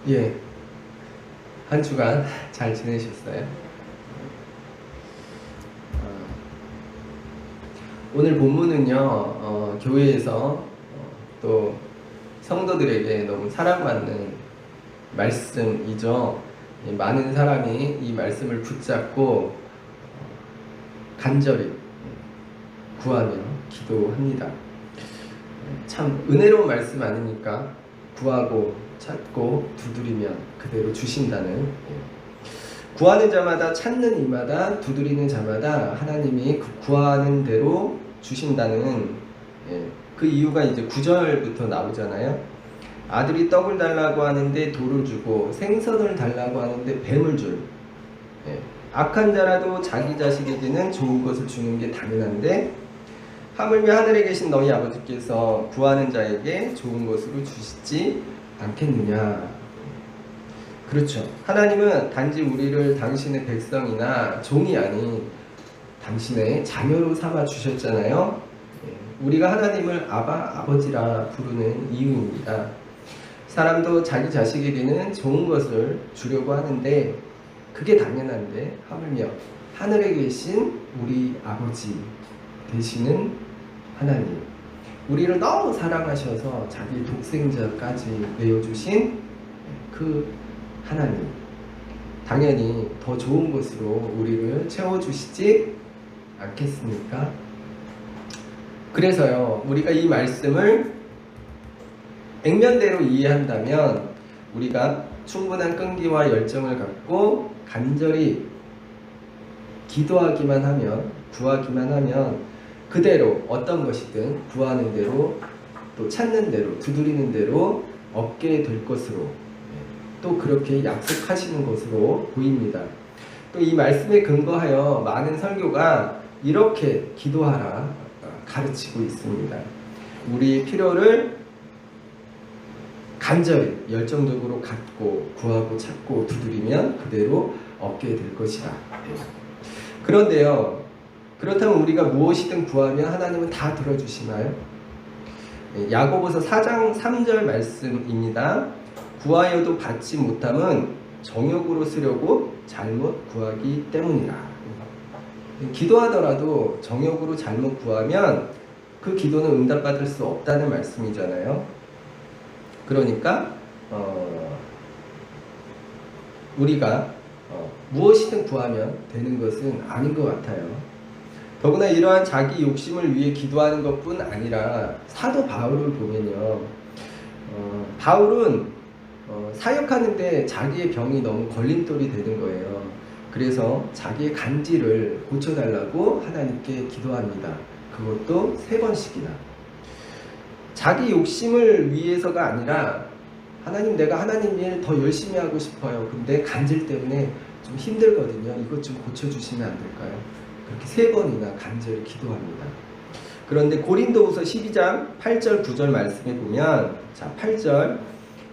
예, 한 주간 잘 지내셨어요? 오늘 본문은요, 교회에서 또 성도들에게 너무 사랑받는 말씀이죠. 많은 사람이 이 말씀을 붙잡고 간절히 구하며 기도합니다. 참 은혜로운 말씀 아닙니까? 구하고 찾고 두드리면 그대로 주신다는, 구하는 자마다 찾는 이마다 두드리는 자마다 하나님이 그 구하는 대로 주신다는, 그 이유가 이제 9절부터 나오잖아요. 아들이 떡을 달라고 하는데 돌을 주고 생선을 달라고 하는데 뱀을 줄, 악한 자라도 자기 자식에게는 좋은 것을 주는 게 당연한데 하물며 하늘에 계신 너희 아버지께서 구하는 자에게 좋은 것으로 주시지 않겠느냐. 그렇죠. 하나님은 단지 우리를 당신의 백성이나 종이 아닌 당신의 자녀로 삼아 주셨잖아요. 우리가 하나님을 아바, 아버지라 부르는 이유입니다. 사람도 자기 자식에게는 좋은 것을 주려고 하는데 그게 당연한데 하물며 하늘에 계신 우리 아버지 되시는 하나님, 우리를 너무 사랑하셔서 자기 독생자까지 내어주신 그 하나님, 당연히 더 좋은 것으로 우리를 채워주시지 않겠습니까? 그래서요, 우리가 이 말씀을 액면대로 이해한다면 우리가 충분한 끈기와 열정을 갖고 간절히 기도하기만 하면, 구하기만 하면 그대로 어떤 것이든 구하는 대로 또 찾는 대로 두드리는 대로 얻게 될 것으로, 또 그렇게 약속하시는 것으로 보입니다. 또 이 말씀에 근거하여 많은 설교가 이렇게 기도하라 가르치고 있습니다. 우리의 필요를 간절히 열정적으로 갖고 구하고 찾고 두드리면 그대로 얻게 될 것이다. 그런데요, 그렇다면 우리가 무엇이든 구하면 하나님은 다 들어주시나요? 야고보서 4장 3절 말씀입니다. 구하여도 받지 못함은 정욕으로 쓰려고 잘못 구하기 때문이라. 기도하더라도 정욕으로 잘못 구하면 그 기도는 응답받을 수 없다는 말씀이잖아요. 그러니까 우리가 무엇이든 구하면 되는 것은 아닌 것 같아요. 더구나 이러한 자기 욕심을 위해 기도하는 것뿐 아니라 사도 바울을 보면요, 바울은 사역하는데 자기의 병이 너무 걸림돌이 되는 거예요. 그래서 자기의 간질을 고쳐달라고 하나님께 기도합니다. 그것도 3번씩이나. 자기 욕심을 위해서가 아니라 하나님, 내가 하나님 일 더 열심히 하고 싶어요. 근데 간질 때문에 좀 힘들거든요. 이것 좀 고쳐주시면 안 될까요? 그렇게 3번이나 간절히 기도합니다. 그런데 고린도후서 12장 8절 9절 말씀에 보면, 자 8절,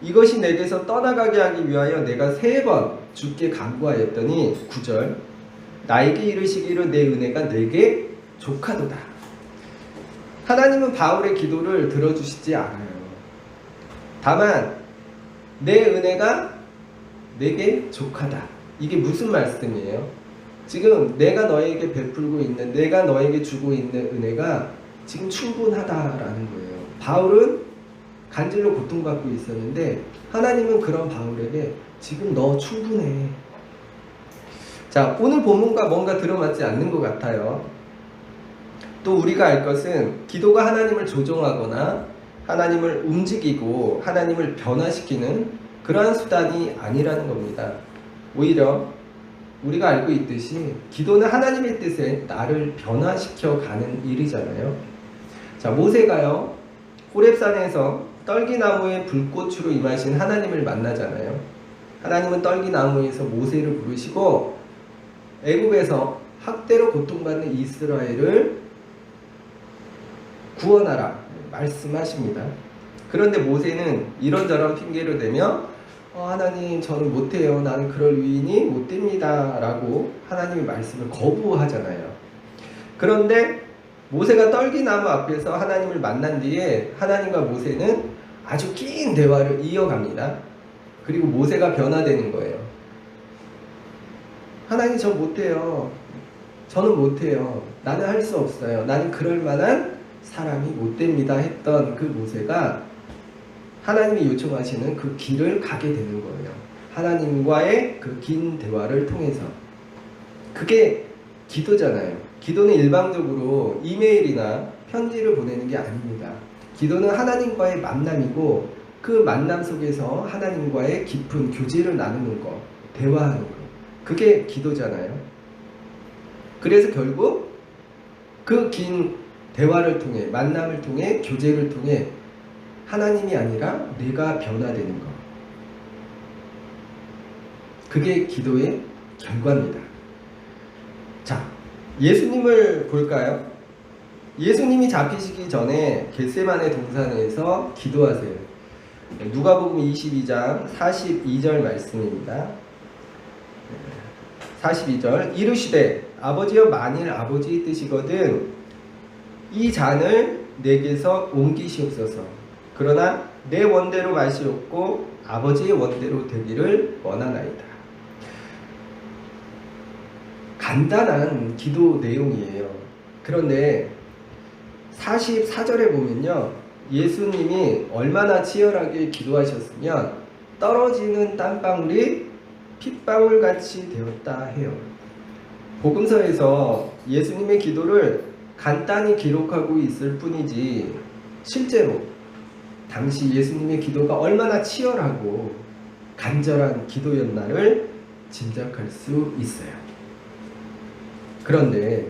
이것이 내게서 떠나가게 하기 위하여 내가 3번 주께 간구하였더니 9절, 나에게 이르시기를 내 은혜가 내게 족하도다. 하나님은 바울의 기도를 들어주시지 않아요. 다만 내 은혜가 내게 족하다. 이게 무슨 말씀이에요? 지금 내가 너에게 베풀고 있는, 내가 너에게 주고 있는 은혜가 지금 충분하다라는 거예요. 바울은 간질로 고통받고 있었는데 하나님은 그런 바울에게 지금 너 충분해. 자, 오늘 본문과 뭔가 들어맞지 않는 것 같아요. 또 우리가 알 것은 기도가 하나님을 조종하거나 하나님을 움직이고 하나님을 변화시키는 그러한 수단이 아니라는 겁니다. 오히려 우리가 알고 있듯이 기도는 하나님의 뜻에 나를 변화시켜 가는 일이잖아요. 자, 모세가요, 호렙산에서 떨기나무의 불꽃으로 임하신 하나님을 만나잖아요. 하나님은 떨기나무에서 모세를 부르시고 애굽에서 학대로 고통받는 이스라엘을 구원하라 말씀하십니다. 그런데 모세는 이런저런 핑계를 대며 하나님, 저는 못해요. 나는 그럴 위인이 못 됩니다. 라고 하나님의 말씀을 거부하잖아요. 그런데 모세가 떨기나무 앞에서 하나님을 만난 뒤에 하나님과 모세는 아주 긴 대화를 이어갑니다. 그리고 모세가 변화되는 거예요. 하나님 저 못해요. 저는 못해요. 나는 할 수 없어요. 나는 그럴 만한 사람이 못 됩니다. 했던 그 모세가 하나님이 요청하시는 그 길을 가게 되는 거예요. 하나님과의 그 긴 대화를 통해서. 그게 기도잖아요. 기도는 일방적으로 이메일이나 편지를 보내는 게 아닙니다. 기도는 하나님과의 만남이고 그 만남 속에서 하나님과의 깊은 교제를 나누는 거, 대화하는 거. 그게 기도잖아요. 그래서 결국 그 긴 대화를 통해, 만남을 통해, 교제를 통해 하나님이 아니라 내가 변화되는 거. 그게 기도의 결과입니다. 자, 예수님을 볼까요? 예수님이 잡히시기 전에 겟세마네 동산에서 기도하세요. 누가복음 22장 42절 말씀입니다. 42절 이르시되 아버지여 만일 아버지의 뜻이거든 이 잔을 내게서 옮기시옵소서. 그러나 내 원대로 마시옵고 아버지의 원대로 되기를 원하나이다. 간단한 기도 내용이에요. 그런데 44절에 보면요, 예수님이 얼마나 치열하게 기도하셨으면 떨어지는 땀방울이 핏방울같이 되었다 해요. 복음서에서 예수님의 기도를 간단히 기록하고 있을 뿐이지 실제로 당시 예수님의 기도가 얼마나 치열하고 간절한 기도였나를 짐작할 수 있어요. 그런데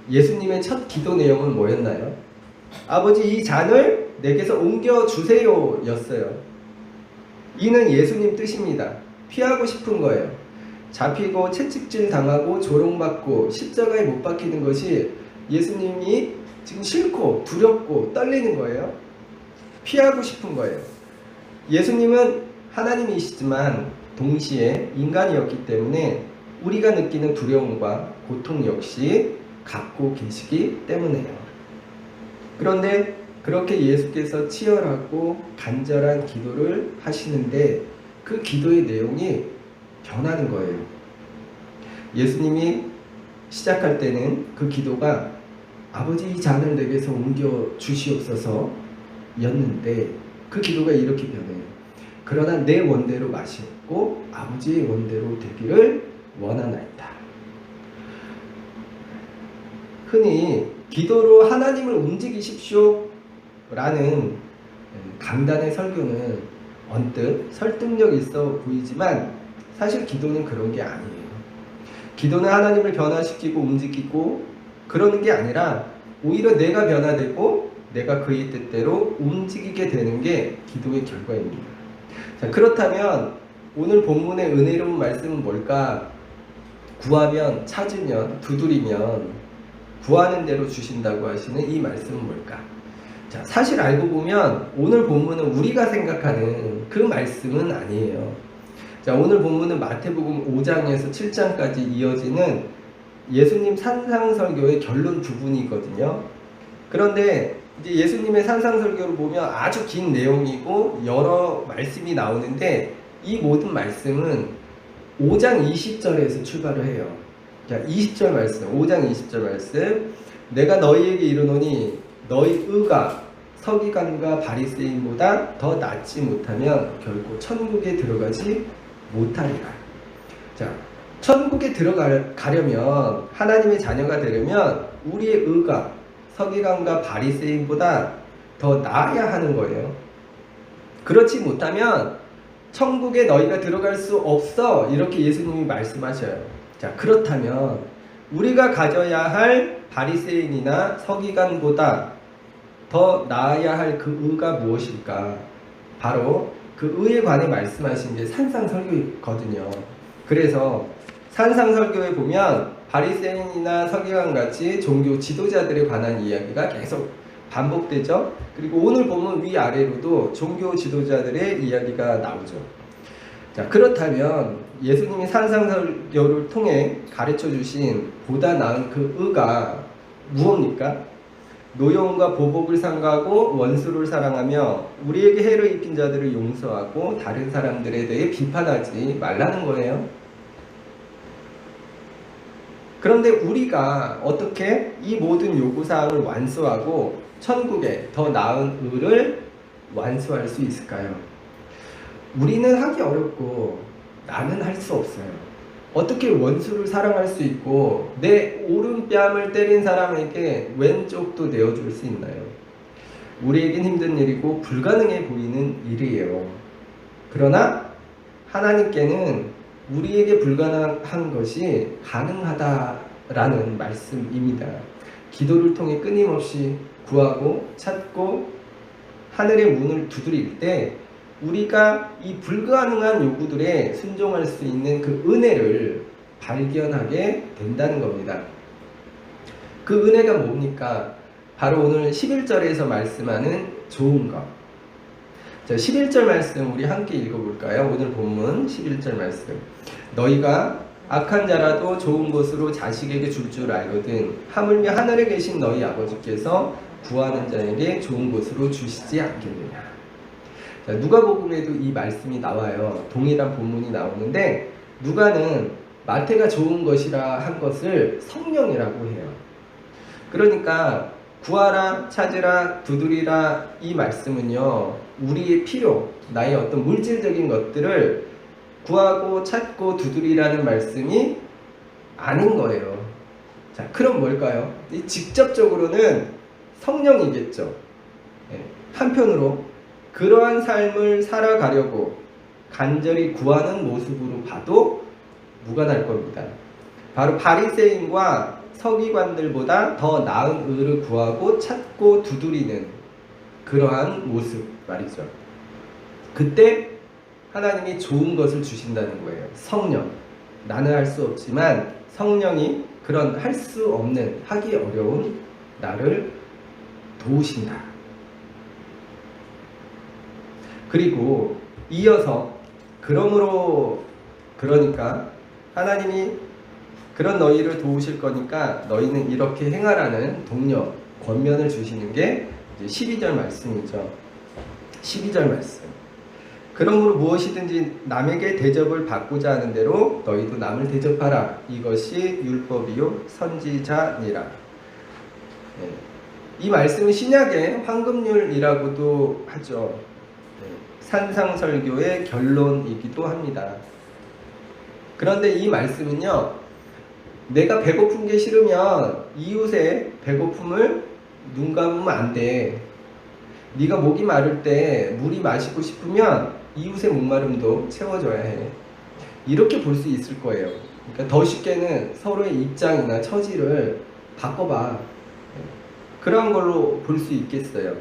예수님의 첫 기도 내용은 뭐였나요? 아버지 이 잔을 내게서 옮겨주세요 였어요. 이는 예수님 뜻입니다. 피하고 싶은 거예요. 잡히고 채찍질 당하고 조롱받고 십자가에 못 박히는 것이 예수님이 지금 싫고 두렵고 떨리는 거예요. 피하고 싶은 거예요. 예수님은 하나님이시지만 동시에 인간이었기 때문에 우리가 느끼는 두려움과 고통 역시 갖고 계시기 때문에요. 그런데 그렇게 예수께서 치열하고 간절한 기도를 하시는데 그 기도의 내용이 변하는 거예요. 예수님이 시작할 때는 그 기도가 아버지 이 잔을 내게서 옮겨 주시옵소서 였는데 그 기도가 이렇게 변해요. 그러나 내 원대로 마시옵고 아버지의 원대로 되기를 원하나이다. 흔히 기도로 하나님을 움직이십시오 라는 강단의 설교는 언뜻 설득력 있어 보이지만 사실 기도는 그런 게 아니에요. 기도는 하나님을 변화시키고 움직이고 그러는 게 아니라 오히려 내가 변화되고 내가 그의 뜻대로 움직이게 되는 게 기도의 결과입니다. 자, 그렇다면 오늘 본문의 은혜로운 말씀은 뭘까? 구하면 찾으면 두드리면 구하는 대로 주신다고 하시는 이 말씀은 뭘까? 자, 사실 알고 보면 오늘 본문은 우리가 생각하는 그 말씀은 아니에요. 자, 오늘 본문은 마태복음 5장에서 7장까지 이어지는 예수님 산상설교의 결론 부분이거든요. 그런데 이제 예수님의 산상설교를 보면 아주 긴 내용이고 여러 말씀이 나오는데 이 모든 말씀은 5장 20절에서 출발을 해요. 자, 20절 말씀, 5장 20절 말씀. 내가 너희에게 이르노니 너희 의가 서기관과 바리새인보다 더 낫지 못하면 결코 천국에 들어가지 못하리라. 자, 천국에 들어가려면 하나님의 자녀가 되려면 우리의 의가 서기관과 바리새인보다 더 나아야 하는 거예요. 그렇지 못하면 천국에 너희가 들어갈 수 없어 이렇게 예수님이 말씀하셔요. 자, 그렇다면 우리가 가져야 할 바리새인이나 서기관보다 더 나아야 할 그 의가 무엇일까? 바로 그 의에 관해 말씀하신 게 산상설교거든요. 그래서 산상설교에 보면 바리새인이나 서기관같이 종교 지도자들에 관한 이야기가 계속 반복되죠. 그리고 오늘 보면 위아래로도 종교 지도자들의 이야기가 나오죠. 자, 그렇다면 예수님이 산상설교를 통해 가르쳐 주신 보다 나은 그 의가 무엇입니까? 노여움과 보복을 삼가고 원수를 사랑하며 우리에게 해를 입힌 자들을 용서하고 다른 사람들에 대해 비판하지 말라는 거예요. 그런데 우리가 어떻게 이 모든 요구사항을 완수하고 천국에 더 나은 의를 완수할 수 있을까요? 우리는 하기 어렵고 나는 할 수 없어요. 어떻게 원수를 사랑할 수 있고 내 오른뺨을 때린 사람에게 왼쪽도 내어줄 수 있나요? 우리에겐 힘든 일이고 불가능해 보이는 일이에요. 그러나 하나님께는 우리에게 불가능한 것이 가능하다라는 말씀입니다. 기도를 통해 끊임없이 구하고 찾고 하늘의 문을 두드릴 때 우리가 이 불가능한 요구들에 순종할 수 있는 그 은혜를 발견하게 된다는 겁니다. 그 은혜가 뭡니까? 바로 오늘 11절에서 말씀하는 좋은 것. 자, 11절 말씀 우리 함께 읽어볼까요? 오늘 본문 11절 말씀. 너희가 악한 자라도 좋은 것으로 자식에게 줄 줄 알거든 하물며 하늘에 계신 너희 아버지께서 구하는 자에게 좋은 것으로 주시지 않겠느냐. 자, 누가복음에도 이 말씀이 나와요. 동일한 본문이 나오는데 누가는 마태가 좋은 것이라 한 것을 성령이라고 해요. 그러니까 구하라, 찾으라, 두드리라 이 말씀은요, 우리의 필요, 나의 어떤 물질적인 것들을 구하고 찾고 두드리라는 말씀이 아닌 거예요. 자, 그럼 뭘까요? 직접적으로는 성령이겠죠. 한편으로 그러한 삶을 살아가려고 간절히 구하는 모습으로 봐도 무관할 겁니다. 바로 바리새인과 서기관들보다 더 나은 의를 구하고 찾고 두드리는 그러한 모습 말이죠. 그때 하나님이 좋은 것을 주신다는 거예요. 성령. 나는 할 수 없지만 성령이 그런 할 수 없는, 하기 어려운 나를 도우신다. 그리고 이어서 그러니까 하나님이 그런 너희를 도우실 거니까 너희는 이렇게 행하라는 독려, 권면을 주시는 게 이제 12절 말씀이죠. 12절 말씀. 그러므로 무엇이든지 남에게 대접을 받고자 하는 대로 너희도 남을 대접하라. 이것이 율법이요 선지자니라. 네. 이 말씀은 신약의 황금률이라고도 하죠. 산상설교의 결론이기도 합니다. 그런데 이 말씀은요, 내가 배고픈 게 싫으면 이웃의 배고픔을 눈 감으면 안 돼. 네가 목이 마를 때 물이 마시고 싶으면 이웃의 목마름도 채워줘야 해. 이렇게 볼 수 있을 거예요. 그러니까 더 쉽게는 서로의 입장이나 처지를 바꿔봐. 그런 걸로 볼 수 있겠어요.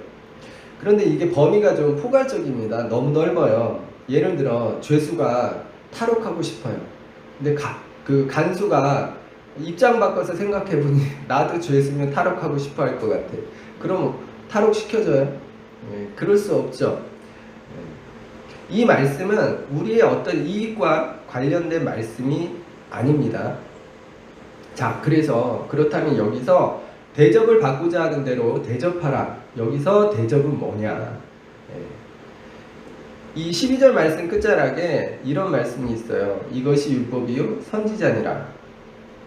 그런데 이게 범위가 좀 포괄적입니다. 너무 넓어요. 예를 들어 죄수가 탈옥하고 싶어요. 근데 그 간수가 입장 바꿔서 생각해보니 나도 죄수면 탈옥하고 싶어 할 것 같아. 그럼 탈옥시켜줘요? 그럴 수 없죠. 이 말씀은 우리의 어떤 이익과 관련된 말씀이 아닙니다. 자, 그렇다면 여기서 대접을 받고자 하는 대로 대접하라. 여기서 대접은 뭐냐? 이 12절 말씀 끝자락에 이런 말씀이 있어요. 이것이 율법이요 선지자니라.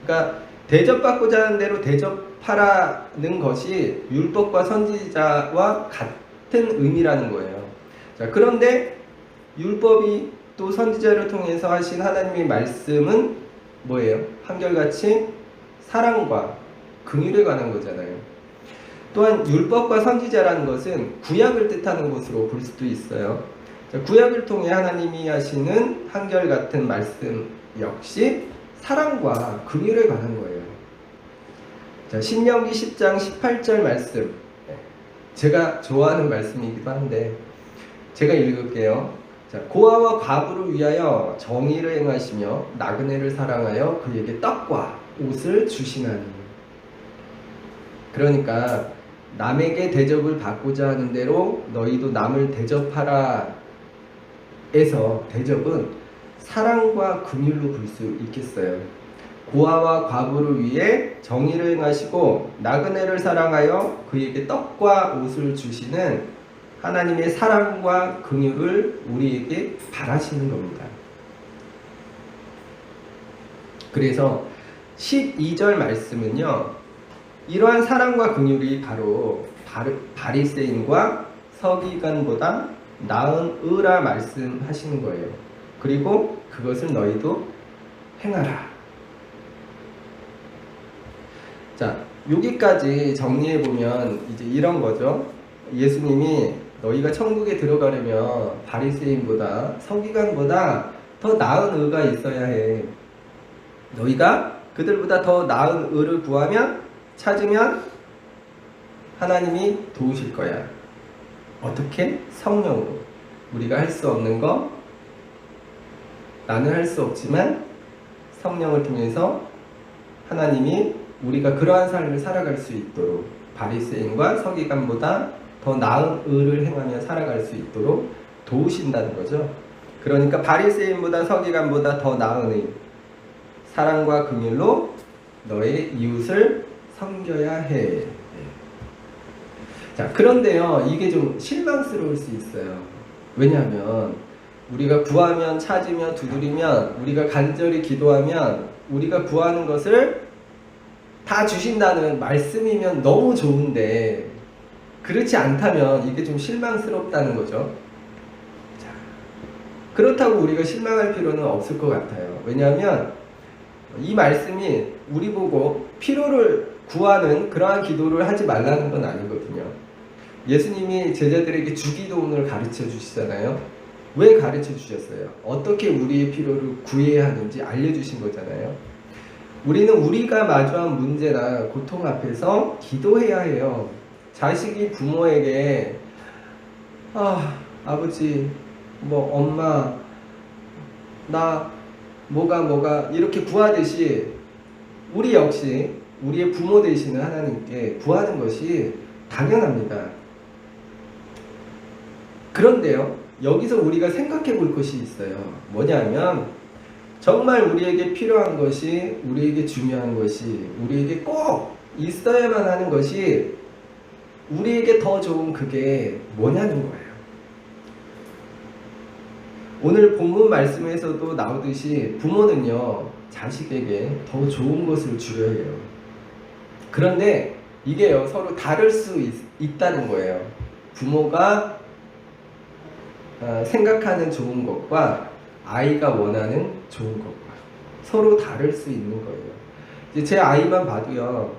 그러니까 대접받고자 하는 대로 대접하라는 것이 율법과 선지자와 같은 의미라는 거예요. 자, 그런데 율법이 또 선지자를 통해서 하신 하나님의 말씀은 뭐예요? 한결같이 사랑과 긍휼에 관한 거잖아요. 또한 율법과 선지자라는 것은 구약을 뜻하는 것으로 볼 수도 있어요. 자, 구약을 통해 하나님이 하시는 한결같은 말씀 역시 사랑과 긍휼에 관한 거예요. 자, 신명기 10장 18절 말씀, 제가 좋아하는 말씀이기도 한데 제가 읽을게요. 자, 고아와 과부를 위하여 정의를 행하시며 나그네를 사랑하여 그에게 떡과 옷을 주시나니. 그러니까 남에게 대접을 받고자 하는 대로 너희도 남을 대접하라 에서 대접은 사랑과 긍휼로 볼 수 있겠어요. 고아와 과부를 위해 정의를 행하시고 나그네를 사랑하여 그에게 떡과 옷을 주시는 하나님의 사랑과 긍휼을 우리에게 바라시는 겁니다. 그래서 12절 말씀은요, 이러한 사랑과 긍휼이 바로 바리새인과 서기관보다 나은 의라 말씀하시는 거예요. 그리고 그것을 너희도 행하라. 자, 여기까지 정리해 보면 이제 이런 거죠. 예수님이 너희가 천국에 들어가려면 바리새인보다 서기관보다 더 나은 의가 있어야 해. 너희가 그들보다 더 나은 의를 구하면, 찾으면 하나님이 도우실 거야. 어떻게? 성령으로. 우리가 할 수 없는 거, 나는 할 수 없지만 성령을 통해서 하나님이 우리가 그러한 삶을 살아갈 수 있도록 바리새인과 서기관보다 더 나은 의를 행하며 살아갈 수 있도록 도우신다는 거죠. 그러니까 바리새인보다 서기관보다 더 나은 의, 사랑과 긍휼로 너의 이웃을 섬겨야 해. 자, 그런데요, 이게 좀 실망스러울 수 있어요. 왜냐하면 우리가 구하면, 찾으면, 두드리면, 우리가 간절히 기도하면 우리가 구하는 것을 다 주신다는 말씀이면 너무 좋은데, 그렇지 않다면 이게 좀 실망스럽다는 거죠. 자, 그렇다고 우리가 실망할 필요는 없을 것 같아요. 왜냐하면 이 말씀이 우리 보고 필요를 구하는 그러한 기도를 하지 말라는 건 아니거든요. 예수님이 제자들에게 주기도문을 가르쳐 주시잖아요. 왜 가르쳐 주셨어요? 어떻게 우리의 필요를 구해야 하는지 알려주신 거잖아요. 우리는 우리가 마주한 문제나 고통 앞에서 기도해야 해요. 자식이 부모에게 아버지, 엄마, 나 뭐가 이렇게 구하듯이 우리 역시 우리의 부모 되시는 하나님께 구하는 것이 당연합니다. 그런데요, 여기서 우리가 생각해 볼 것이 있어요. 뭐냐면 정말 우리에게 필요한 것이, 우리에게 중요한 것이, 우리에게 꼭 있어야만 하는 것이 우리에게 더 좋은 그게 뭐냐는 거예요. 오늘 본문 말씀에서도 나오듯이 부모는요, 자식에게 더 좋은 것을 주려 해요. 그런데 이게요, 서로 다를 수 있다는 거예요. 부모가 생각하는 좋은 것과 아이가 원하는 좋은 것과 서로 다를 수 있는 거예요. 이제 제 아이만 봐도요,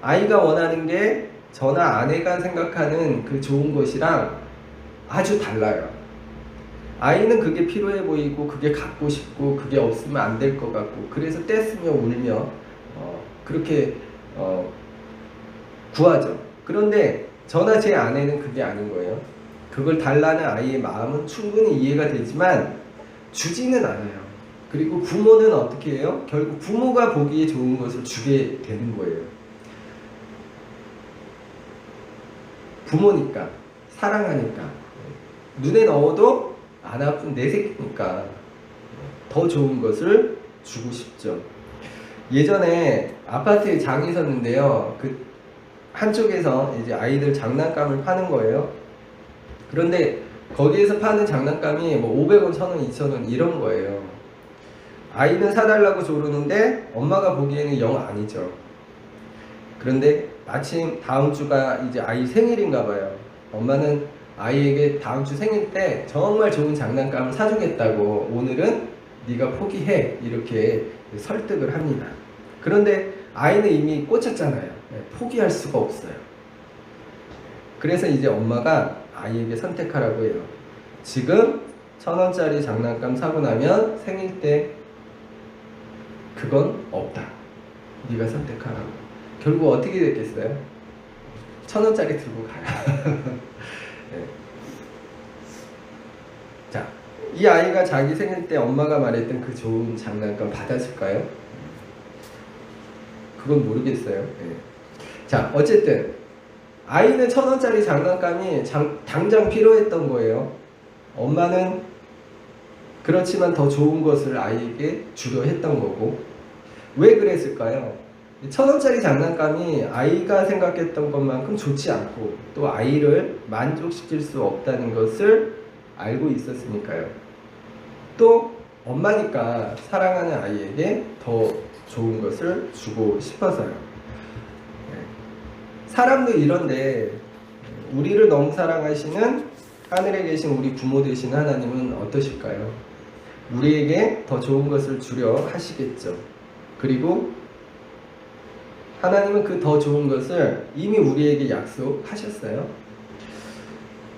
아이가 원하는 게 저나 아내가 생각하는 그 좋은 것이랑 아주 달라요. 아이는 그게 필요해 보이고 그게 갖고 싶고 그게 없으면 안 될 것 같고, 그래서 떼쓰며 울며 그렇게 구하죠. 그런데 저나 제 아내는 그게 아닌 거예요. 그걸 달라는 아이의 마음은 충분히 이해가 되지만 주지는 않아요. 그리고 부모는 어떻게 해요? 결국 부모가 보기에 좋은 것을 주게 되는 거예요. 부모니까, 사랑하니까, 눈에 넣어도 안 아픈 내 새끼니까 더 좋은 것을 주고 싶죠. 예전에 아파트에 장이 섰는데요, 그 한쪽에서 이제 아이들 장난감을 파는 거예요. 그런데 거기에서 파는 장난감이 500원, 1000원, 2000원 이런 거예요. 아이는 사달라고 조르는데 엄마가 보기에는 영 아니죠. 그런데 마침 다음 주가 이제 아이 생일인가 봐요. 엄마는 아이에게 다음 주 생일 때 정말 좋은 장난감을 사주겠다고, 오늘은 네가 포기해, 이렇게 설득을 합니다. 그런데 아이는 이미 꽂혔잖아요. 포기할 수가 없어요. 그래서 이제 엄마가 아이에게 선택하라고 해요. 지금 1000원짜리 장난감 사고 나면 생일 때 그건 없다. 네가 선택하라고. 결국 어떻게 됐겠어요? 1000원짜리 들고 가요. 네. 자, 이 아이가 자기 생일 때 엄마가 말했던 그 좋은 장난감 받았을까요? 그건 모르겠어요. 네. 자, 어쨌든 아이는 1000원짜리 장난감이 당장 필요했던 거예요. 엄마는 그렇지만 더 좋은 것을 아이에게 주려 했던 거고, 왜 그랬을까요? 1,000원짜리 장난감이 아이가 생각했던 것만큼 좋지 않고 또 아이를 만족시킬 수 없다는 것을 알고 있었으니까요. 또 엄마니까 사랑하는 아이에게 더 좋은 것을 주고 싶어서요. 사람도 이런데 우리를 너무 사랑하시는 하늘에 계신 우리 부모 되신 하나님은 어떠실까요? 우리에게 더 좋은 것을 주려 하시겠죠. 그리고 하나님은 그 더 좋은 것을 이미 우리에게 약속하셨어요.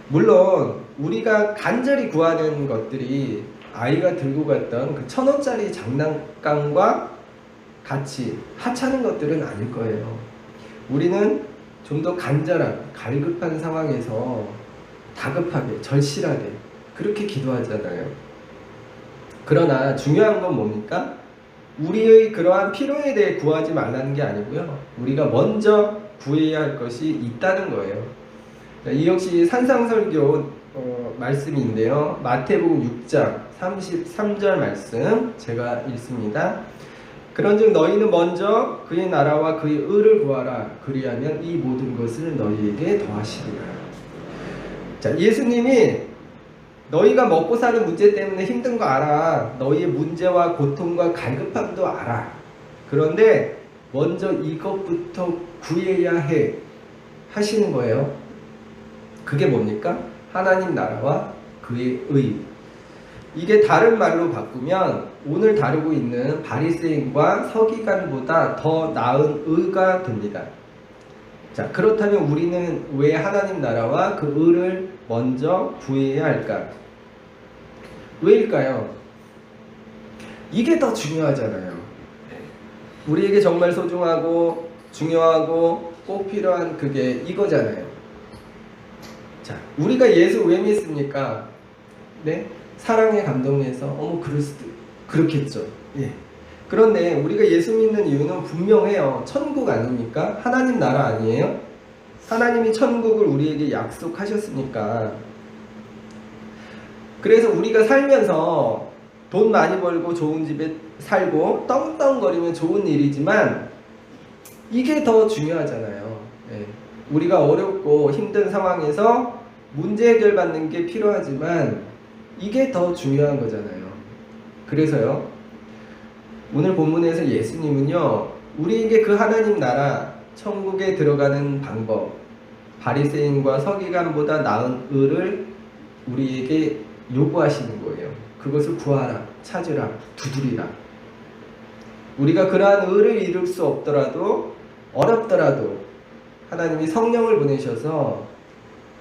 물론 우리가 간절히 구하는 것들이 아이가 들고 갔던 그 1,000원짜리 장난감과 같이 하찮은 것들은 아닐 거예요. 우리는 좀 더 간절한, 갈급한 상황에서 다급하게, 절실하게 그렇게 기도하잖아요. 그러나 중요한 건 뭡니까? 우리의 그러한 필요에 대해 구하지 말라는 게 아니고요. 우리가 먼저 구해야 할 것이 있다는 거예요. 이 역시 산상설교 말씀인데요. 마태복음 6장 33절 말씀 제가 읽습니다. 그런즉 너희는 먼저 그의 나라와 그의 의를 구하라. 그리하면 이 모든 것을 너희에게 더하시리라. 자, 예수님이 너희가 먹고 사는 문제 때문에 힘든 거 알아. 너희의 문제와 고통과 갈급함도 알아. 그런데 먼저 이것부터 구해야 해. 하시는 거예요. 그게 뭡니까? 하나님 나라와 그의 의. 이게 다른 말로 바꾸면 오늘 다루고 있는 바리새인과 서기관보다 더 나은 의가 됩니다. 자, 그렇다면 우리는 왜 하나님 나라와 그 의를 먼저 구해야 할까? 왜일까요? 이게 더 중요하잖아요. 우리에게 정말 소중하고 중요하고 꼭 필요한 그게 이거잖아요. 자, 우리가 예수 왜 믿습니까? 네? 사랑에 감동해서 그럴 수도 그렇겠죠. 예. 그런데 우리가 예수 믿는 이유는 분명해요. 천국 아닙니까? 하나님 나라 아니에요? 하나님이 천국을 우리에게 약속하셨으니까. 그래서 우리가 살면서 돈 많이 벌고 좋은 집에 살고 떵떵거리면 좋은 일이지만 이게 더 중요하잖아요. 예. 우리가 어렵고 힘든 상황에서 문제 해결받는 게 필요하지만 이게 더 중요한 거잖아요. 그래서요, 오늘 본문에서 예수님은요, 우리에게 그 하나님 나라, 천국에 들어가는 방법, 바리새인과 서기관보다 나은 의를 우리에게 요구하시는 거예요. 그것을 구하라, 찾으라, 두드리라. 우리가 그러한 의를 이룰 수 없더라도, 어렵더라도 하나님이 성령을 보내셔서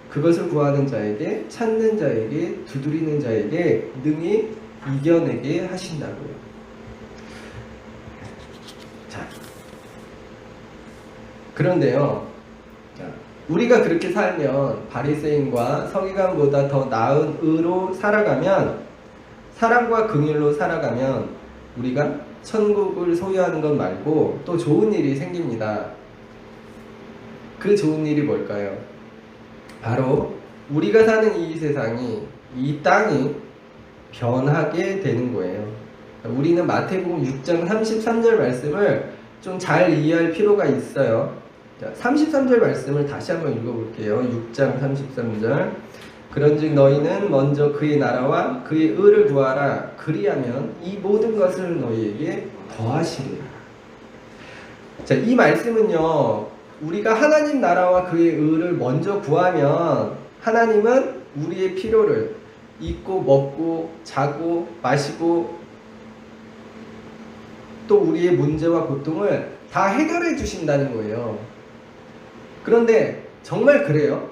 그것을 구하는 자에게, 찾는 자에게, 두드리는 자에게 능히 이겨내게 하신다고요. 자, 그런데요, 우리가 그렇게 살면 바리새인과 서기관보다 더 나은 의로 살아가면, 사랑과 긍휼로 살아가면 우리가 천국을 소유하는 것 말고 또 좋은 일이 생깁니다. 그 좋은 일이 뭘까요? 바로 우리가 사는 이 세상이, 이 땅이 변하게 되는 거예요. 우리는 마태복음 6장 33절 말씀을 좀 잘 이해할 필요가 있어요. 자, 33절 말씀을 다시 한번 읽어볼게요. 6장 33절. 그런즉 너희는 먼저 그의 나라와 그의 의를 구하라. 그리하면 이 모든 것을 너희에게 더하시리라. 자, 이 말씀은요, 우리가 하나님 나라와 그의 의를 먼저 구하면 하나님은 우리의 필요를 입고 먹고 자고 마시고 또 우리의 문제와 고통을 다 해결해 주신다는 거예요. 그런데 정말 그래요?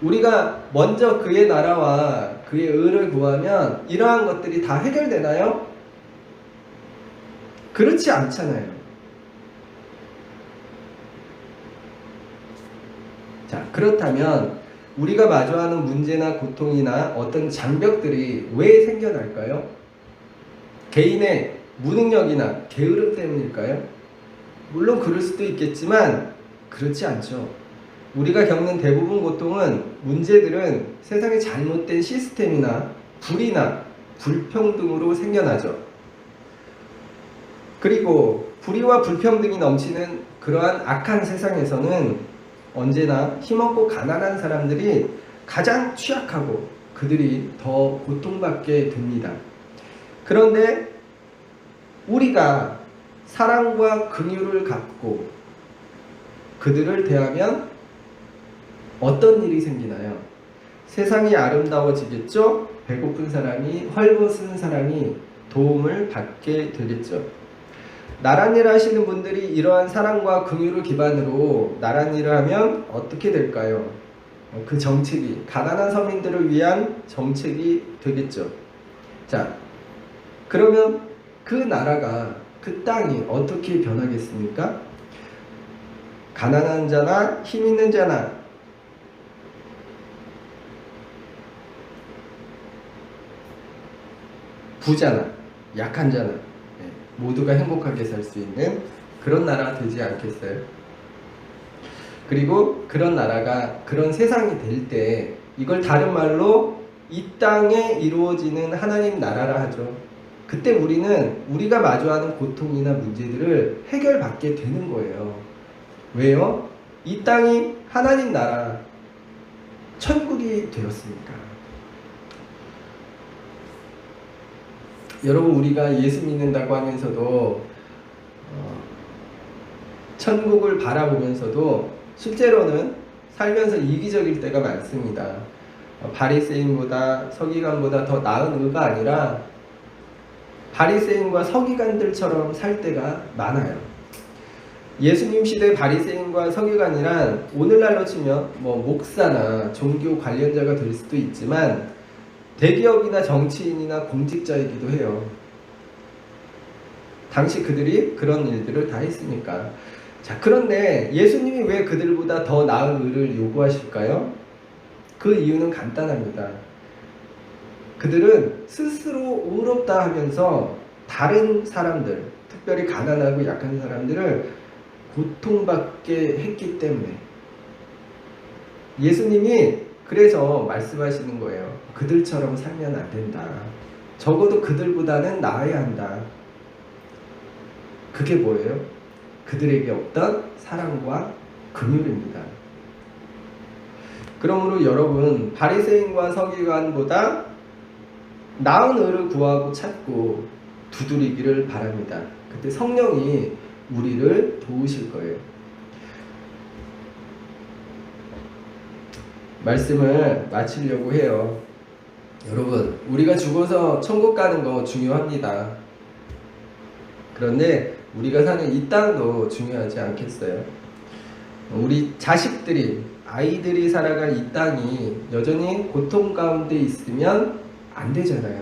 우리가 먼저 그의 나라와 그의 의를 구하면 이러한 것들이 다 해결되나요? 그렇지 않잖아요. 자, 그렇다면 우리가 마주하는 문제나 고통이나 어떤 장벽들이 왜 생겨날까요? 개인의 무능력이나 게으름 때문일까요? 물론 그럴 수도 있겠지만 그렇지 않죠. 우리가 겪는 대부분 고통은, 문제들은 세상의 잘못된 시스템이나 불이나 불평등으로 생겨나죠. 그리고 불의와 불평등이 넘치는 그러한 악한 세상에서는 언제나 힘없고 가난한 사람들이 가장 취약하고 그들이 더 고통받게 됩니다. 그런데 우리가 사랑과 긍휼을 갖고 그들을 대하면 어떤 일이 생기나요? 세상이 아름다워지겠죠? 배고픈 사람이, 헐벗은 사람이 도움을 받게 되겠죠. 나란 일을 하시는 분들이 이러한 사랑과 긍휼을 기반으로 나란 일을 하면 어떻게 될까요? 그 정책이 가난한 서민들을 위한 정책이 되겠죠. 자, 그러면 그 나라가, 그 땅이 어떻게 변하겠습니까? 가난한 자나 힘 있는 자나 부자나 약한 자나 모두가 행복하게 살 수 있는 그런 나라가 되지 않겠어요? 그리고 그런 나라가, 그런 세상이 될 때 이걸 다른 말로 이 땅에 이루어지는 하나님 나라라 하죠. 그때 우리는 우리가 마주하는 고통이나 문제들을 해결받게 되는 거예요. 왜요? 이 땅이 하나님 나라, 천국이 되었으니까. 여러분, 우리가 예수 믿는다고 하면서도 천국을 바라보면서도 실제로는 살면서 이기적일 때가 많습니다. 바리새인보다 서기관보다 더 나은 의가 아니라 바리새인과 서기관들처럼 살 때가 많아요. 예수님 시대 바리새인과 서기관이란 오늘날로 치면 목사나 종교 관련자가 될 수도 있지만 대기업이나 정치인이나 공직자이기도 해요. 당시 그들이 그런 일들을 다 했으니까. 자, 그런데 예수님이 왜 그들보다 더 나은 의를 요구하실까요? 그 이유는 간단합니다. 그들은 스스로 의롭다 하면서 다른 사람들, 특별히 가난하고 약한 사람들을 고통받게 했기 때문에, 예수님이 그래서 말씀하시는 거예요. 그들처럼 살면 안 된다. 적어도 그들보다는 나아야 한다. 그게 뭐예요? 그들에게 없던 사랑과 긍휼입니다. 그러므로 여러분, 바리새인과 서기관보다 나은 의를 구하고 찾고 두드리기를 바랍니다. 그때 성령이 우리를 도우실 거예요. 말씀을 마치려고 해요. 여러분, 우리가 죽어서 천국 가는 거 중요합니다. 그런데 우리가 사는 이 땅도 중요하지 않겠어요? 우리 자식들이, 아이들이 살아갈 이 땅이 여전히 고통 가운데 있으면 안 되잖아요.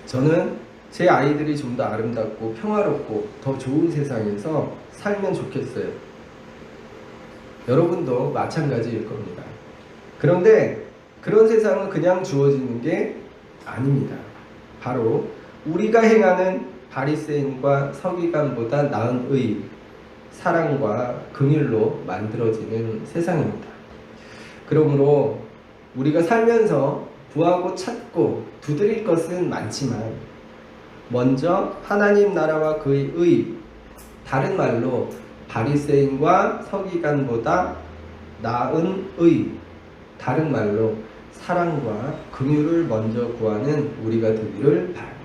저는 제 아이들이 좀 더 아름답고 평화롭고 더 좋은 세상에서 살면 좋겠어요. 여러분도 마찬가지일 겁니다. 그런데 그런 세상은 그냥 주어지는 게 아닙니다. 바로 우리가 행하는 바리새인과 서기관보다 나은 의, 사랑과 긍휼로 만들어지는 세상입니다. 그러므로 우리가 살면서 구하고 찾고 두드릴 것은 많지만 먼저 하나님 나라와 그의 의, 다른 말로 바리새인과 서기관보다 나은 의, 다른 말로 사랑과 긍휼을 먼저 구하는 우리가 되기를 바랍니다.